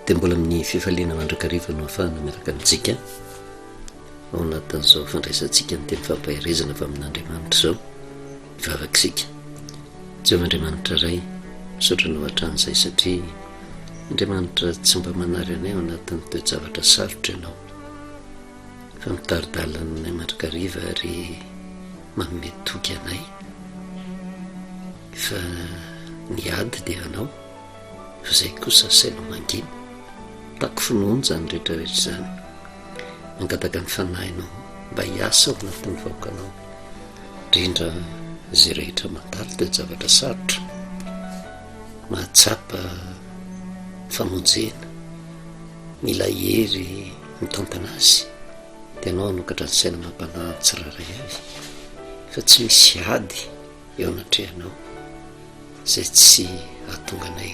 dia mbola amin'ny fifaliana mandrakariva no ahafahana miaraka amintsika ao anatin'izao fandraisantsika ny teny fampaherezana avy amin'Andriamanitra izao ivavaka isika. Jehovah-Andriamanitra iray misaotra no hatran'izay satria Andriamanitra tsy mba manary anay ao anatin'ny toe-javatra sarotra ianao fa mitaridalanay mandrakariva ary manome toky anay fa ny ady dia anao fa izay kosa sainao mangina tako finoana izany rehetrarehetra izany mangataka ny fanahinao mba hiasa ao anatin'ny vahoakanao indrindra izay rehetra mandalo toe-javatra sarotra mahatsapa famonjena mila hery mitantana azy dia anao hanokatra ny saina mampanahy tsiraray avy fa tsy misy ady eo anatrehanao izay tsy hahatonganay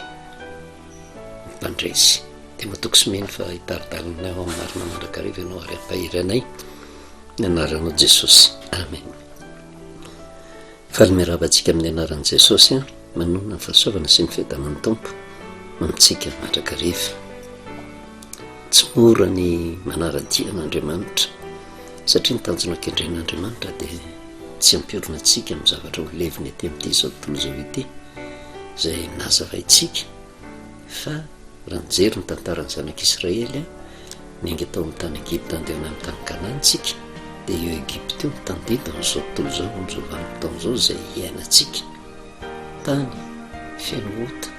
mimpandresy dia matoko sy meny fa hitaridalinay ao amin'ny marina mandrakariva ianao ary hampahiry anay ny anaranao Jesosy, amen. Faly miaravantsika amin'ny anaran'i Jesosy manona ny fahasoavana sy ny fiadanan'ny tompo amintsika mandrakariva. Tsy mora ny manara-dia an'Andriamanitra satria ny tanjona an-kendren'Andriamanitra dia tsy ampiorina antsika amin'ny zavatra ho leviny ety amin'ity izao tontolo izao ity izay nazavaintsika fa raha nijery ny tantaran'ny zanak'Israely niainga tao amin'ny tany Egipta andeona amin'ny tany Kanantsika dia io Egipta io mitandinda n'izao tontolo izao amin'izao vanim-potoana izao izay iainantsika, tany feno ota,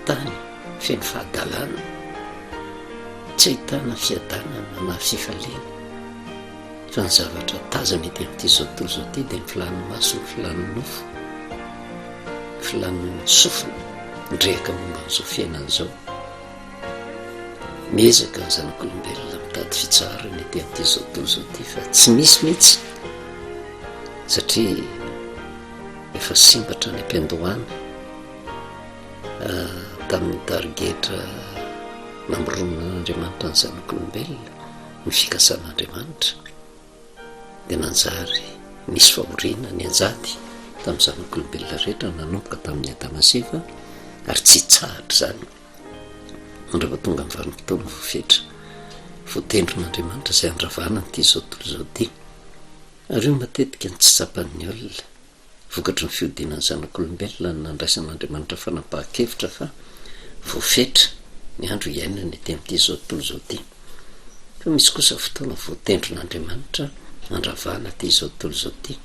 tany feno fahadalana, tsy ahitana fiadanana na fifaliana fa ny zavatra tazana ety amin'ity izao tontolo izao ity dia ny filan'ny maso, ny filan'ny nofo, ny filan'ny sofina ndreka momba n'izao fiainan'izao. Miezaka ny zanak'olombelona mitady fitsarana ety amin'ity izao tontolo izao ity fa tsy misy mihitsy satria efa simbatra ny am-piandohana tamin'ny tarigetra namoronana n'Andriamanitra ny zanak'olombelona ny fikasan'Andriamanitra dia nanjary nisy fahoriana ny anjady tamin'ny zanak'olombelona rehetra nanomboka tamin'ny Adama sy Eva ary tsy tsahatra izany mandrava tonga amin'ny vanim-potoana voafetra voatendron'Andriamanitra izay andravana n'ity izao tontolo izao ity ary io matetika ny tsy tsapan'ny olona vokatry ny fiodinan'ny zanak'olombelona ny nandraisan'Andriamanitra fanapahan-kevitra fa voafetra ny andro iainana ety amin'ity izao tontolo izao ity fa misy kosa fotoana voatendron'Andriamanitra mandravana ity izao tontolo izao ity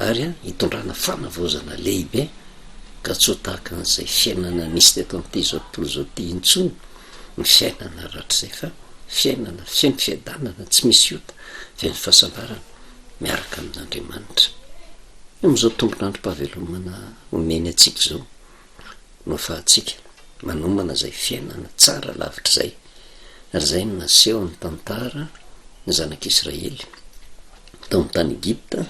ary hitondrana fanavozana lehibe ka tsy ho tahaka an'izay fiainana nisy teto amin'ity izao tontolo izao ity intsony ny fiainana rahatr'izay fa fiainana feno fiadanana tsy misy ota feno fahasambarana miaraka amin'Andriamanitra. Io amin'izao tompon'androm-pahavelomana omeny antsika izao no ahafahantsika manomana izay fiainana tsara lavitra izay ary izay no naseho ny tantara ny zanak'Israely tao amin'ny tany Egipta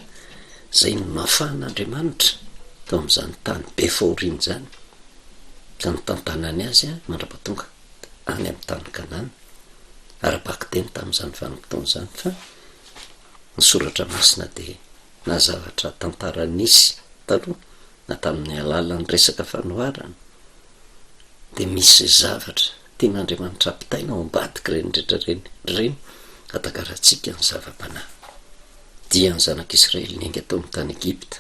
izay no nahafahan'Andriamanitra tao amin'izany tany be fahoriana izany ka ny tantanany azy mandra-pahatonga any amin'ny tany Kanana ara-bakiteny tamin'izany vanim-potoana izany fa ny soratra masina dia na zavatra tantara nisy taloha na tamin'ny alalan'ny resaka fanoharana dia misy zavatra tian'Andriamanitra ampitaina ao ambadika ireny rehetra reny hatakarantsika ny zava-panahy dia ny zanak'Israely niainga tao amin'ny tany Egipta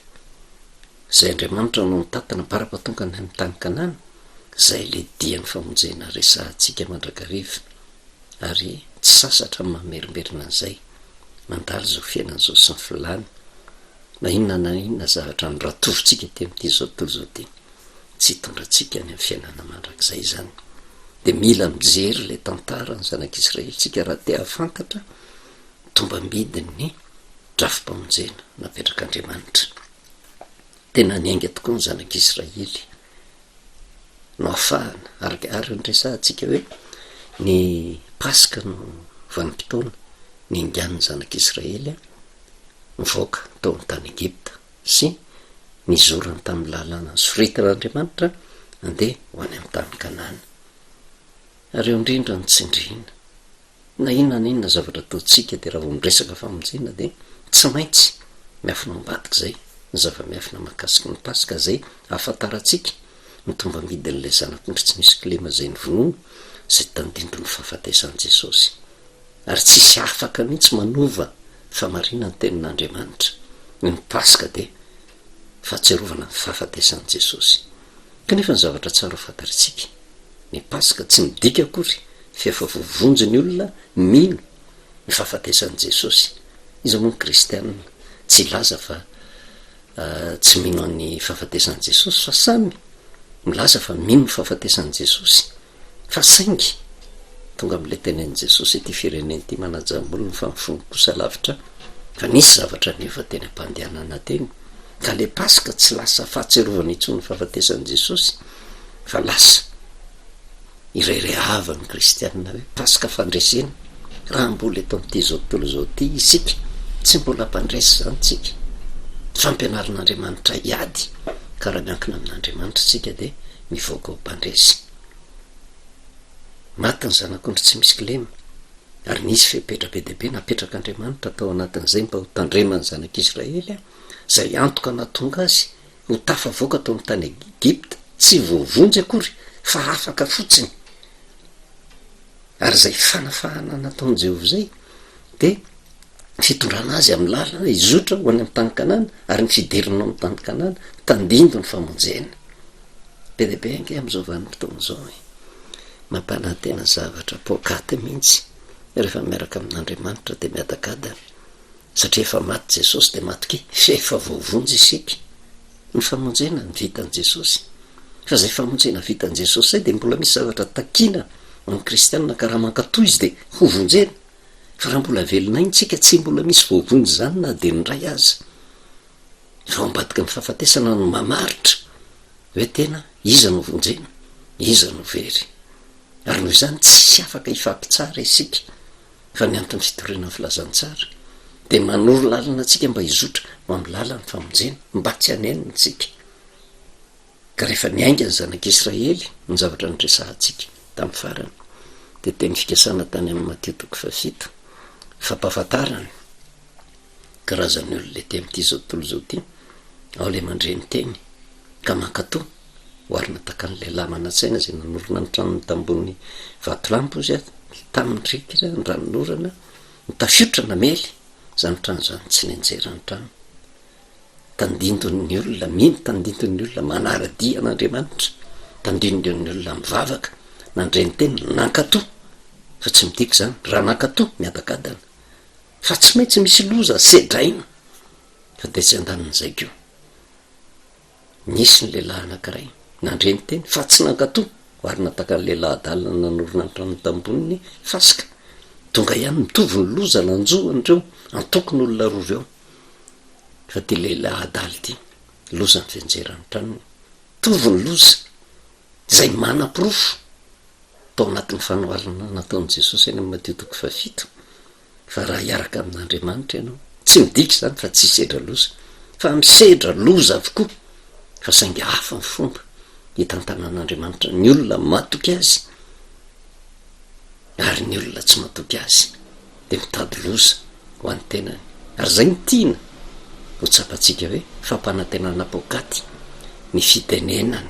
izay Andriamanitra no nitatana bara-pahatonga ny amin'ny tany Kanana izay le dia ny famonjena resahantsika mandrakariva ary tsy sasatra mamerimberina an'izay mandalo izao fiainan'izao sy ny filany na inona zavatra noratovitsika ety amin'ity izao tontolo izao ity tsy hitondrantsika any amin'ny fiainana mandrakizay izany dia mila mijery le tantara ny zanak'Israely tsika raha te hahafantatra tomba midiny drafi-pamonjena napetrak'Andriamanitra. Tena niainga tokoa ny zanak'Israely no ahafahana ary ny resahantsika hoe ny Paska no vanim-potoana niaingan'ny zanak'Israely mivoaka tao amin'ny tany Egipta sy nizorany tamin'ny lalàna ny soritan'Andriamanitra andeha ho any amin'ny tany Kanana ary eo indrindra ny tsindriana na inona zavatra ataontsika dia raha vao miresaka famonjena dia tsy maintsy miafina ambadika izay ny zava-miafina mahakasiky ny Paska izay ahafantarantsika ny tomba midin'lay zanak'ondry tsy misy klema zay ny vonono zay tandindro ny fahafatesan'i Jesosy ary tsisy afaka mihitsy manova famarina ny tenin'Andriamanitra. Ny Paska de fahatserovana ny fahafatesan'i Jesosy. Kanefa ny zavatra tsara ho fantaritsika, ny Paska tsy midika akory fa efa vovonjy ny olona mino ny fahafatesan'i Jesosy. Izy moa ny kristianina tsy laza fa tsy mino ny fahafatesan'i Jesosy fa samy milaza fa mino ny fahafatesan'i Jesosy fa saingy tonga am'le tenen'i Jesosy ity fireneny ity manajam-bolony fa mifongo kosa lavitra fa nisy zavatra nefa teny ampandehanana teny ka le Paska tsy lasa fahatserovana intsony ny fahafatesan'i Jesosy fa lasa irairay ava ny kristianina hoe Paska fandresena. Raha mbola eto am'ty zao tontolo zao ty isika tsy mbola mpandresy zany tsika, fampianarin'Andriamanitra iady ka raha miankina amin'Andriamanitra tsika de mivoaka ho mpandresy. Maty ny zanak'ondry tsy misy kilema ary nisy fepetra be deaibe napetrak'Andriamanitra tao anatin'izay mba ho tandremany zanak'Israely zay antoka natonga azy ho tafavoaka tao amin'ny tany Egipta tsy voavonjy akory fa afaka fotsiny. Ary zay fanafahana nataony Jehovah zay de fitondrana azy amin'ny lalana izotra ho any amin'ny tany Kanana ary ny fidirina amin'ny tany Kanana tandindo ny famonjena. Be deaibe ange am'izao vanim-potoana zao mampanantena zavatra pokaty mihitsy rehefa miaraka amin'Andriamanitra de miadakadana satria efa maty Jesosy de maty ke efa voavonjy isika. Ny famonjena ny vitan'i Jesosy fa zay famonjena vitan'i Jesosy zay de mbola misy zavatra takina amin'ny kristianina ka raha mankatoy izy de ho vonjena fa raha mbola velonainy tsika tsy mbola misy voavonjy zany na de nyray aza fa ambadika amin'ny fahafatesana no mamaritra hoe tena iza no vonjena, iza no very. Ary noho izany tsy afaka hifampitsara isika fa ny antony fitoriana ny filazantsara de manoro lalana atsika mba hizotra ho amin'ny lalany famonjena mba tsy hanenina tsika. Ka rehefa niainga ny zanak'Israely ny zavatra nitresahantsika tamin'ny farany de teny fikasana tany amin'ny Mateo 7 fampahafantarany karazany olona te amin'ity zao tontolo zao ty ao le mandreny teny ka mankatoa oarina takan'lay lamanantsaina zay nanorona ny tranony tambony vatolampo izy tamin'ny rikira ny ranonorana nitafiotra namely zany trano zany tsy nenjerany trano tandindon'ny olona mino tandindon'ny olona manara-dia an'Andriamanitra tandindon'ny olona mivavaka nandreny teny nankatoa fa tsy midiko zany raha nankatoa miadakadana fa tsy maintsy misy loza sedraina fa de tsy andanan'izay keo. Nisy ny lehilahy anankiray nandreny teny fa tsy nankatoa oarina takan'ny lehilahy adalina nanorona ny trano tamboniny fasika tonga ihany mitovy ny loza lanjoany reo antokony olona roa reo fa ty lehilahy adaly ty loza ny venjerany tranony mitovy ny loza zay manam-pirofo tao anatin'ny fanoharana nataon'i Jesosy eny amin'ny Mateo 7 fa raha hiaraka amin'Andriamanitra ianao tsy midika zany fa tsy hisedra loza fa misedra loza avokoa fa saingy hafa ny fomba hitantanan'Andriamanitra ny olona matoky azy ary ny olona tsy matoky azy de mitady loza ho an'ny tenany. Ary zay ny tiana ho tsapatsika hoe fampanantenana pokaty ny fitenenana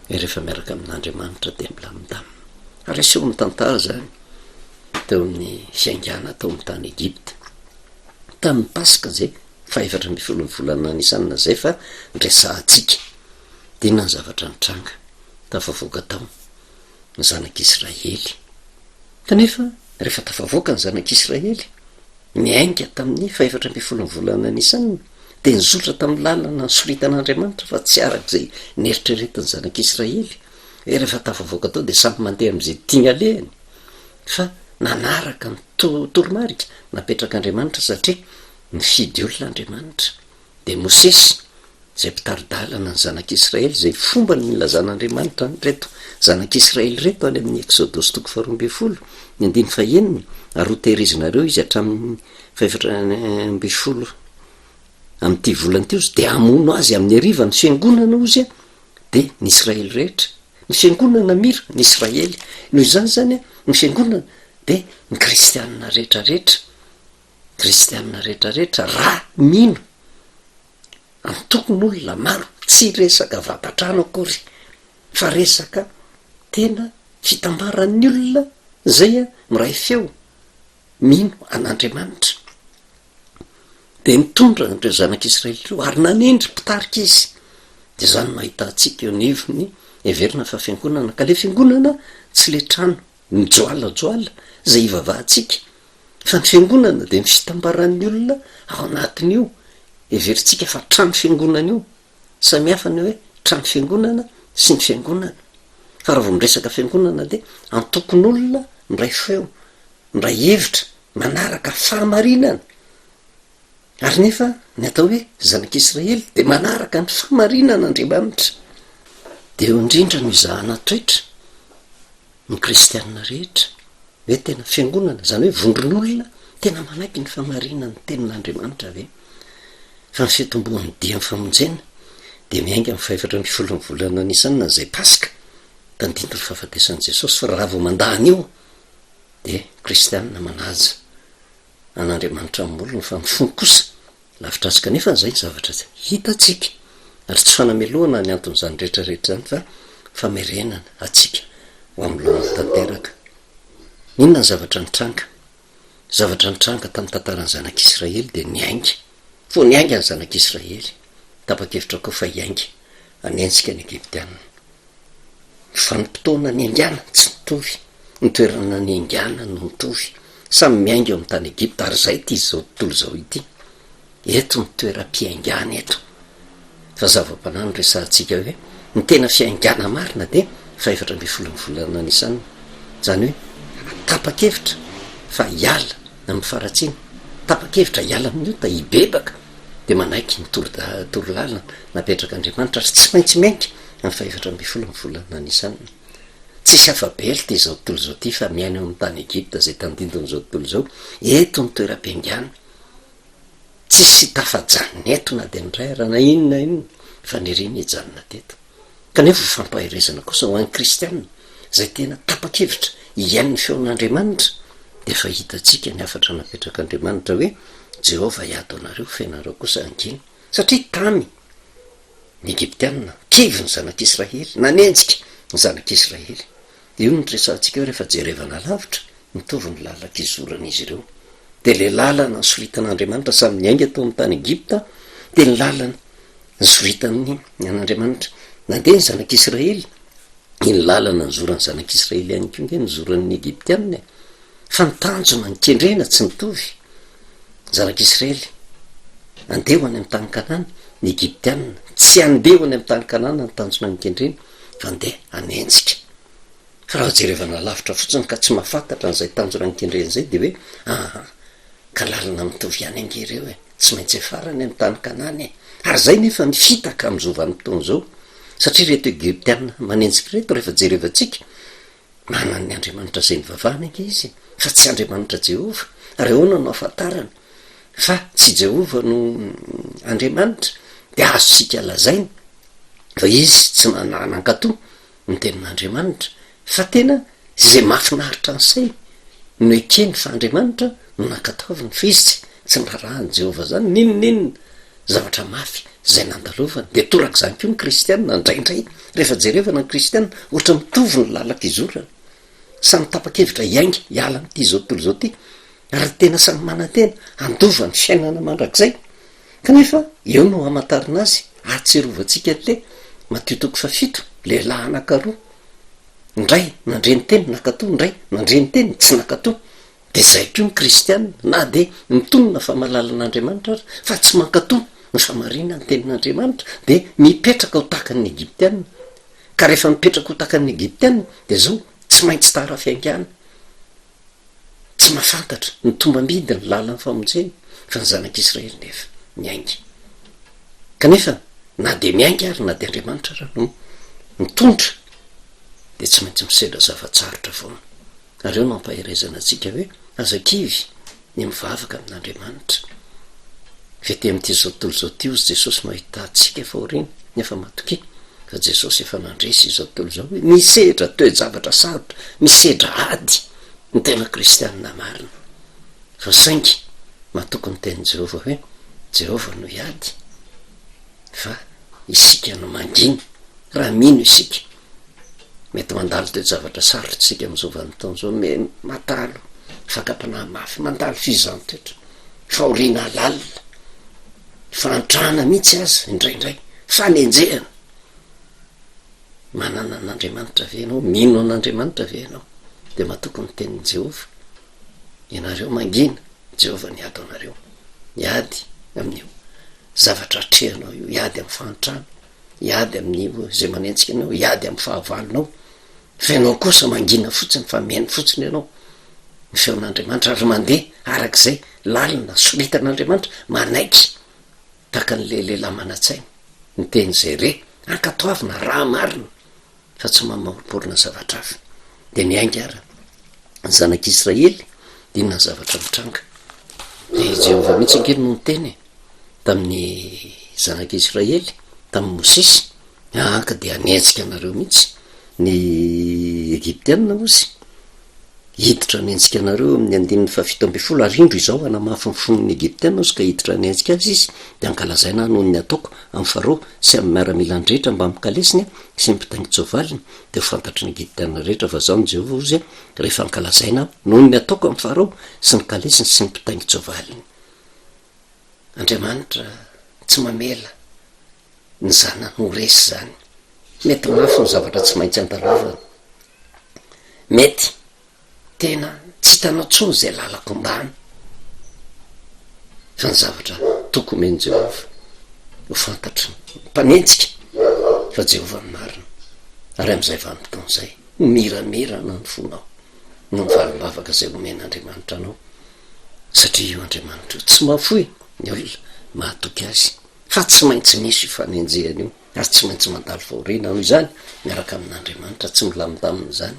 rehefa miaraka amin'Andriamanitra de milamindamina. Ary aseho amin'ny tantara zany teo amin'ny fiaingana tao amin'ny tany Egipta tamin'ny Paska zay 4 volana nisanina zay fa ndresahantsika de inona ny zavatra nitranga tafavoaka tao ny zanak'Israely. Kanefa rehefa tafavoaka ny zanak'Israely niainga tamin'ny 4 volana nisanina de nizotra tamin'ny lalana nysoritan'Andriamanitra fa tsy arak'izay nieritreretiny zanak'Israely rehefa tafavoaka tao de samy mandeha am'izay tiany alehany fa nanaraka ny toromarika napetrak'Andriamanitra satria nifidy olona Andriamanitra de Mosesy zay mpitaridalana ny zanak'Israely zay fomba ny nilazan'Andriamanitra reto zanak'Israely reto any amin'ny Exodus 12 ny 9 ary ho tehirizinareo izy hatramin'ny 12 amin'ity volana ty ozy de amono azy amin'ny ariva ny fiangonana ozy de ny Israely rehetra ny fiangonana mira ny Israely noho izany zany ny fiangonana de ny kristianina rehetrarehetra raha mino antokony olona maro tsy resaka vapatrano akory fa resaka tena fitambaran'ny olona zay a miray feo mino an'andriamanitra de nitondra reo zanak'Israely reo ary nanendry mpitarika izy de zany mahita atsika eo nivony everina fa fiangonana ka le fiangonana tsy le trano mijoalajoala zay ivavahantsika fa ny fiangonana de ny fitambaran'ny olona ao anatin'io everitsika fa trano fiangonana io samihafa ny hoe trano fiangonana sy ny fiangonana fa raha vao miresaka fiangonana de antokon'olona miray feo miray hevitra manaraka fahamarinana ary nefa ny atao hoe zanak'Israely de manaraka ny fahamarinan'Andriamanitra de eo indrindra no izahana toetra ny kristianina rehetra hoe tena fiangonana zany hoe vondron'olona tena manaiky ny fahamarinany tenin'Andriamanitra ve fa ny fitomboan'ny dia ny famonjena de miainga amin'ny 4 volana anisanina zay paska tandindry fahafatesan'i Jesosy fa raha vao mandahany io de kristianina manaja an'Andriamanitra amin'olona fa mifony kosa lavitra azy kanefa zay zavatra hitatsika ary tsy fanameloana ny anton'izany rehetrarehetra zany fa famerenana atsika ho amin'ny lohany tanteraka inona ny zavatra nitranga tamin'ny tantaran'ny zanak'Israely de niainga fo niainga ny zanak'Israely tapa-kevitra koa fa hiainga anentsika ny Egiptianina fanim-potoana ny aingana tsy mitovy ny toerana ny aingana no mitovy samy miainga eo amin'ny tany Egipta ary zay ity zao tontolo zao ity eto ny toeram-piaingana eto fa zava-panano resantsika hoe ny tena fiaingana marina de 4 volana anisanina zany hoe tapa-kevitra fa hiala amin'ny faratsiny tapa-kevitra hiala amin'io ta hibebaka de manaiky ny torolalana napetraka Andriamanitra ary tsy maintsy miainga amin'ny 4 volana anisanina tsisy afabely ty zao tontolo zao ty fa miaina eo amin'ny tany Egipta zay tandindon'izao tontolo zao eto ny toeram-piaingana tsisy tafajanony eto na de ndray arana inona fa niriny hijanona teto kanefa fampahirezana kosa ho an'ny kristianina zay tena tapa-kevitra hiain'ny feon'Andriamanitra de fa hitatsika ny afatra napetraka Andriamanitra hoe Jehova hiato anareo fenareo kosa angina satria tamy ny Egiptianina kivy ny zanak'Israely nanenjika ny zanak'Israely io ny resantsika hoe rehefa jerevana lavitra mitovy ny lalak'izoran'izy ireo de le lalana ny soritan'Andriamanitra samy niainga tao amin'ny tany Egipta de ny lalana ny soritan'ny an'Andriamanitra nandeha ny zanak'Israely iny lalana ny zoran'ny zanak'Israely ihany koa nge ny zoran'ny Egiptianina fa ny tanjona ny kendrena tsy mitovy zanak'Israely andeho any amin'ny tany Kanana ny Egiptianina tsy andeho any amin'ny tany Kanana ny tanjona ny kendrena fa andeha anenjika fa raha jerevana lavitra fotsiny ka tsy mahafantatra n'izay tanjona ny kendrena zay de hoe ka lalana mitovy ihany angereo tsy maintsy efarany amin'ny tany Kanana ary zay nefa ny fitaka amin'izao vanim-potoana zao satria reto Egiptianina manenjika reto rehefa jerevantsika manany ny Andriamanitra zay nivavahana ange izy fa tsy Andriamanitra Jehova ary ahoana no ahafantarana fa tsy Jehova no Andriamanitra de azosika lazaina fa izy tsy mananan-katòa ny tenin'Andriamanitra fa tena zay mahafinaritra ny saina no ekeny fa Andriamanitra no nankataovany fa izy tsy niraharahan'i Jehova zany ninonninona zavatra mafy zay nandalovany de toraka zany koa ny kristianina ndraindray rehefa jerevana ny kristianina ohatra mitovy ny lalaka izorana samy tapa-kevitra hiainga hiala am'ty zao tontolo zao ty ary tena samy manantena andova ny fiainana mandrakizay kanefa eo no hamantarina azy ahatserovantsika le Mateo 7 lehilahy anankaroa ndray nandreny teny nakatòa ndray nandreny teny tsy nakatòa de zay koa ny kristianina na de mitonona fa malalan'Andriamanitra ary fa tsy mankatòa ny famarina ny tenin'Andriamanitra de mipetraka ho takan'ny Egiptianina ka rehefa mipetraka ho takan'ny Egiptianina de zao tsy maintsy tara fiaingana tsy mahafantatra ny tombambidy ny lalan'ny famonjena fa ny zanak'Israely nefa miainga kanefa na de miainga ary na de Andriamanitra raha no mitondra de tsy maintsy misedra zavatsarotra foana ary eo no ampahirezana atsika hoe azakivy ny mivavaka amin'Andriamanitra fety amin'ity zao tontolo zao ty ozy Jesosy mahita atsika fa oriny nefa matoky fa Jesosy efa nandresy izao tontolo zao hoe misedra toe-javatra sarotra misedra ady ny tena kristianina marina fa saingy matoky ny teny Jehova hoe Jehova no hiady fa isika no manginy raha mino isika mety mandalo toejavatra sarotsika am'izao vanotao zao me matalo fakapanahy mafy mandalo fizany toetra faoriana alalina fantrana mihitsy aza indraindray fanenjehana manana an'andriamanitra ve ianao mino an'andriamanitra ve ianao de matoko ny tenin'i Jehova ianareo mangina Jehova niady anareo iady amin'io zavatra atrehanao io iady amin'ny fantrana iady amin'io zay manentsika anao iady amin'ny fahavalonao fa ianao kosa mangina fotsiny fa miainy fotsiny ianao ny feon'andriamanitra ary mandeha arak'izay lalina soritan'andriamanitra manaiky taka n'le lehilahy mana-tsaina ny tenyzay re ankatoavina raha marina fa tsy mamahoriporina zavatra afa de niainga ara ny zanak'Israely dinona zavatra mitranga de Jehova mihitsy ankeny no nyteny tamin'ny zanak'Israely tamin'ny Mosesy ka de anentsika anareo mihitsy ny Egyptianina ozy hiditra anentsika anareo amin'ny 17 arindro izao anamafy ny fon'ny Egyptianina ozy ka hiditra anentsika azy izy de ankalazaina noho ny ataoko amin'ny Farao sy amin'ny miaramila andrehetra mba mikalesiny sy mpitaingitsovaliny de fantatry ny Egyptianina rehetra fa zao ny Jehova ozy rehefa ankalazaina noho ny ataoko amin'ny Farao sy ny kalesiny sy ny mpitaingitsovaliny. Andriamanitra tsy mamela ny zanany ho resy zany mety mafy ny zavatra tsy maintsy andalovana mety tena tsy hitanao tsony zay lalako ambany fa ny zavatra toko omeny Jehova ho fantatry mpanentsika fa Jehova ny marina ary am'izay vanim-potoan'izay miramirana ny fonao no mivalim-bavaka zay omen'Andriamanitra anao satria io Andriamanitra io tsy mahafoy ny olona mahatoky azy fa tsy maintsy misy fanenjehana io ary tsy maintsy mandalo faoriana noho izany miaraka amin'Andriamanitra tsy milamindamina zany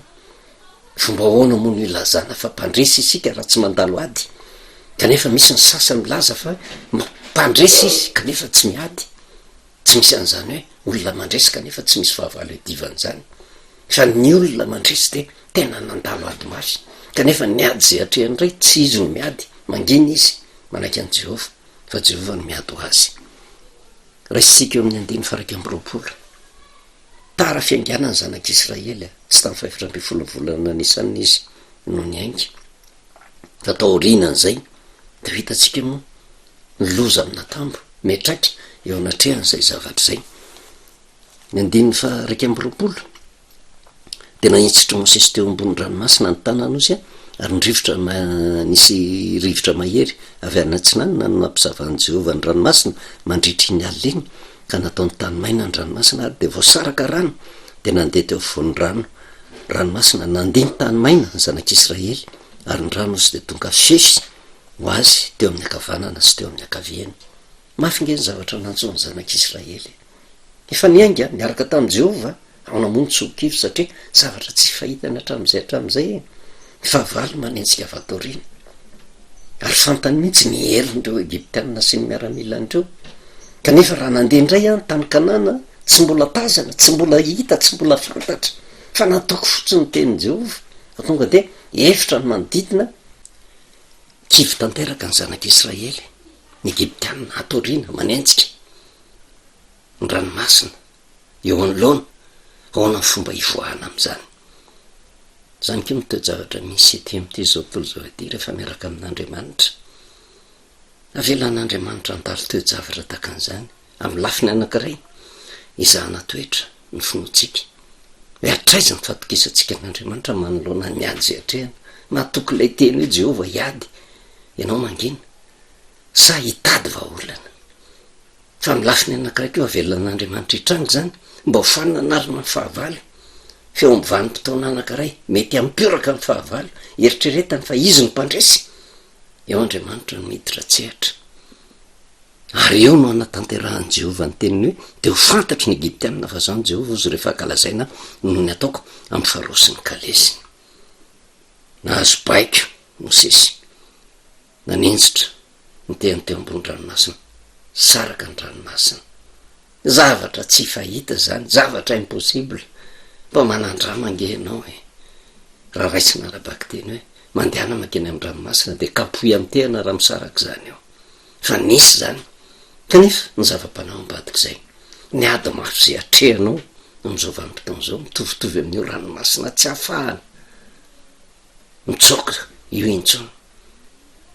fomba ahoana moa no ilazana fa mpandresy isika raha tsy mandalo ady kanefa misy ny sasany milaza fa mpandresy izy kanefa tsy miady tsy misy an'izany hoe olona mandresy kanefa tsy misy fahavalo edivan'izany fa ny olona mandresy de tena nandalo ady mafy kanefa niady zay atrehany ray tsy izy no miady mangina izy manaiky an' Jehova fa Jehova no miady ho azy. Raisitsika eo amin'ny 120 tara fianganany zanak'Israely sy tamin'ny 7 volana anisan'ny izy no niainga fa taorinan'izay de hitatsika moa ny loza amina tambo metraky eo anatrehan'izay zavatra zay. Ny 120 de nahitsitra Mosesy teo ambony ranomasina ny tanana ozy ary nrivotra nisy rivotra mahery avy any Atsinanana no nampizavan'i Jehova ny ranomasina mandritry ny alina iny ka nataony tany maina ny ranomasina ary de voasaraka rano de nandeha teo afovoan'ny ranomasina nandeha ny tany maina ny zanak'Israely ary ny rano ozy de tonga fesy ho azy teo amin'ny akavanana sy teo amin'ny akaviany. Mafy nge ny zavatra nantsony zanak'Israely efa niainga niaraka tamin'i Jehova ao namono tsokivy satria zavatra tsy fahitany hatramin'izay fahavalo manentsika vatorina ary fantany mihitsy ny herindreo Egyptianina sy ny miaramila andreo kanefa raha nandeha indray any tany Kanana tsy mbola tazana tsy mbola hita tsy mbola fantatra fa nataoko fotsiny ny tenin'i Jehova fa tonga de efitra ny manodidina kivy tanteraka ny zanak'Israely ny Egyptianina atoriana manentsika ny ranomasina eo anoloana ahoana ny fomba hivoahana am'izany zany ko mitoejavatra misy ety am'ty zao tontolo zao ety rehefa miaraka amin'Andriamanitra avelan'Andriamanitra andalo toejavatra takan'izany amin'ny lafiny anankiray izahana toetra ny finoantsika hoe atraiza ny fatokisantsika n'Andriamanitra manoloana ny ady zay atrehana mahatoky ilay teny hoe Jehova hiady ianao mangina sa hitady vahaolana fa amin'ny lafiny anankiray keo avelan'Andriamanitra hitrango zany mba ho fanina narina ny fahavalo feo am'vanim-potoana anankiray mety ampioraka ny fahavalo eritreretany fa izy ny mpandresy eo Andriamanitra no miditra tsehatra ary eo no anatanterahany Jehova ny teniny hoe de ho fantatry ny Egyptianina fa zany Jehova ozy rehefa ankalazaina noho ny ataoko amin'ny Farao sy ny kalesiny. Nahazo baiko Mosesy nanenjitra ny tehany teo ambony ranomasina saraka ny ranomasina zavatra tsy fahita zany zavatra impossible mba manandrama ange ianao raha raisina arabaky teny hoe mandehana makeny amin'ny ranomasina de kapoy amin'ny tehana raha misaraka zany eo fa nisy zany kanefa ny zava-panao ambadika zay ny ady mafy zay atrehanao am'izao vanim-potoana zao mitovitovy amin'io ranomasina tsy hafahana mitsoka io intsony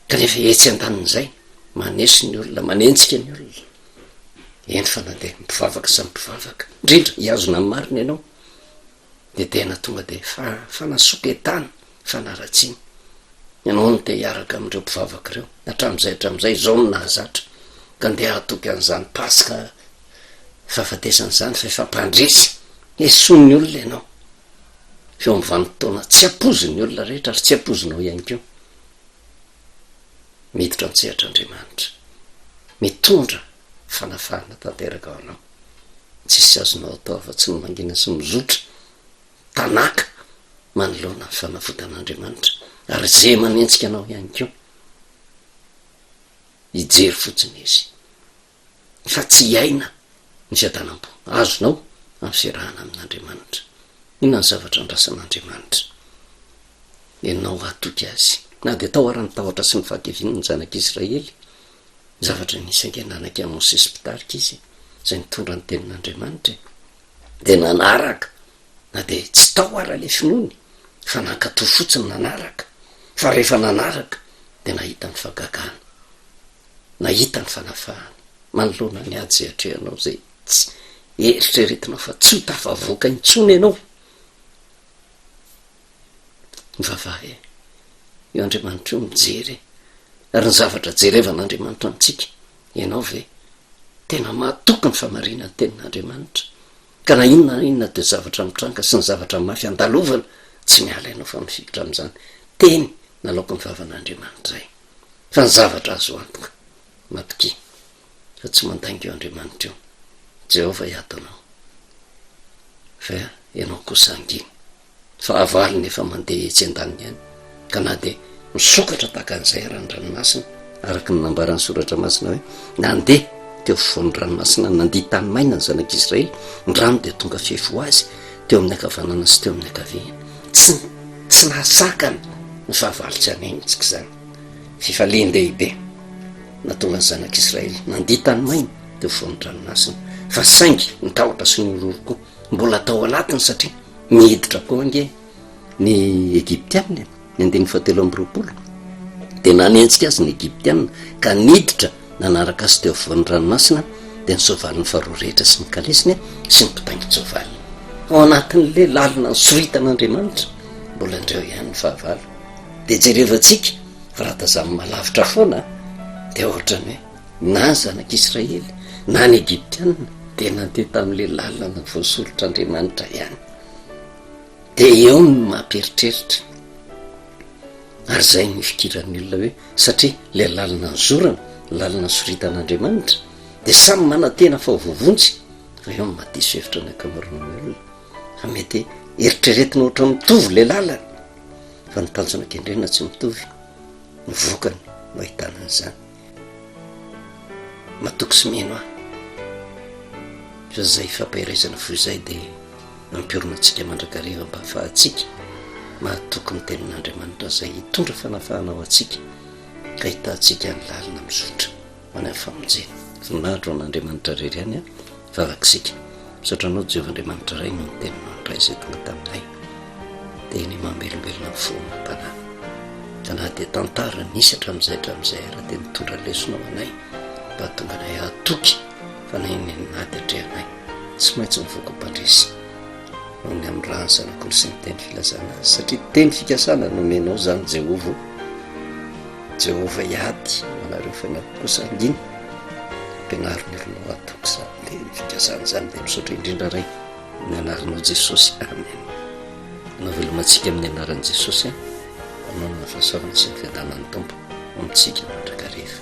kanefa etsy an-danin'izay manesy ny olona manentsika ny olona eny fa na de mpivavaka sa mpivavaka indrindra hiazona amin'ny marina ianao de tena tonga de fanasoka etany fanaratsiny ianao no de hiaraka am'ireo mpivavaka ireo hatram'izay zao no nahazatra ka ndeha hatoky an'izany pasika fahafatesan'izany fa efa mpandresy esoiny olona ianao feo am'vanim-potoana tsy ampoziny olona rehetra ary tsy ampozinao ihany keo miditra an-tsehatr'Andriamanitra mitondra fanafahana tanteraka ao anao tsisy azonao atao afa-tsy ny mangina sy mizotra tanaka manoloana ny fanafotan'Andriamanitra ary zay manentsika anao ihany keo hijery fotsiny izy fa tsy hiaina ny fiadanam-po azonao amin'ny fiarahana amin'Andriamanitra inona ny zavatra andrasan'Andriamanitra enao atoky azy na de tao arany tahotra sy ny fahakevininy ny zanak'Israely zavatra nisy ananak' Mosesy Pitarika izy zay nitondra ny tenin'Andriamanitra de nanaraka na de tsy tao ara le finoany fa nankatò fotsiny nanaraka fa rehefa nanaraka de nahita ny fagagana nahita ny fanafahana manoloana ny ady zay atrehanao zay tsy eritreretinao fa tsy ho tafavoaka intsony ianao mivavahy io Andriamanitra io mijery ary ny zavatra jerevan'Andriamanitra amintsika ianao ve tena mahatoky ny famarinany tenin'Andriamanitra ka na inona de zavatra mitranga sy ny zavatra mafy andalovana tsy miala ianao fa mifikitra am'izany teny nalaoko ny vavan'Andriamanitra zay fa ny zavatra azo antoka matoky fa tsy mandainga io Andriamanitra io Jehova hiatanao fa ianao kosa anginy fa avaliny efa mandeha etsy an-daniny ihany ka na de misokatra tahaka an'izay raha ny ranomasina araka ny nambaran'ny soratra masina hoe nandeha teo fovoan'ny ranomasina nandihy tany maina ny zanak'Israely ny rano de tonga fefo azy teo amin'ny akavanana sy teo amin'ny akavia tsy nahasakany ny fahavalotsy anenitsika zany fifalian-dehibe na tonga ny zanak'Israely nandihy tany maina teo fovoan'ny ranomasina fa saingy ny tahotra sy ny oloroko mbola tao anatiny satria miditra koa ange ny Egyptianina ny 17 de nanentsika azy ny Egyptianina ka niditra nanaraka azy teo afovoan'ny ranomasina de ny soavalin'ny faroa rehetra sy ny kalesiny sy ny mpitaingy-tsoavaly ao anatin'le lalina ny soritan'Andriamanitra mbola andreo ihany ny fahavalo de jerevantsika fa raha tazamy malavitra foana de ohatrany hoe na zanak'Israely na ny Egyptianina de nandeha tamin'le lalina ny voasolotr'Andriamanitra ihany de eo no mampieritreritra ary zay ny fikiran'ny olona hoe satria le lalina ny zorana lalina ny soritan'Andriamanitra de samy manantena fa hovovontsy fa eo no madiso hevitra ny akamaroan'ny olona fa mety eritreretina ohatra mitovy le lalana fa ny tanjona kendrena tsy mitovy ny vokany no ahitanan'izany matoky sy mino ah fa zay fampahiraizana fo izay de mampiorona antsika mandrakariva mba ahafahantsika mahatoky ny tenin'Andriamanitra zay hitondra fanafahana ao antsika ka hitantsika ny lalina mizotra manay famonjena voninahitro an'Andriamanitra rery ihany a vavakisika misotranao Jehova Andriamanitra ray no ny teninao ny ray zay tonga taminay de ny mamelombelona ny foana mpanahy ka na de tantara nisy hatram'izay raha de mitondra lesonao anay mba tonga anay hatoky fa nay ny nady atrehanay tsy maintsy mivoaka mpandresy no ny amin'ny raha ny zanak'olo sy ny teny filazana azy satria teny fikasana no menao zany Jehova hiady manareo fa nakokosa anginy ampianariny olonao atoky zany le fikasana zany de misaotra indrindra ray ny anaranao Jesosy amen anao velomantsika amin'ny anaran'i Jesosy anao na fahasoavana sy ny fiadanan'ny tompo amintsika mandrakariva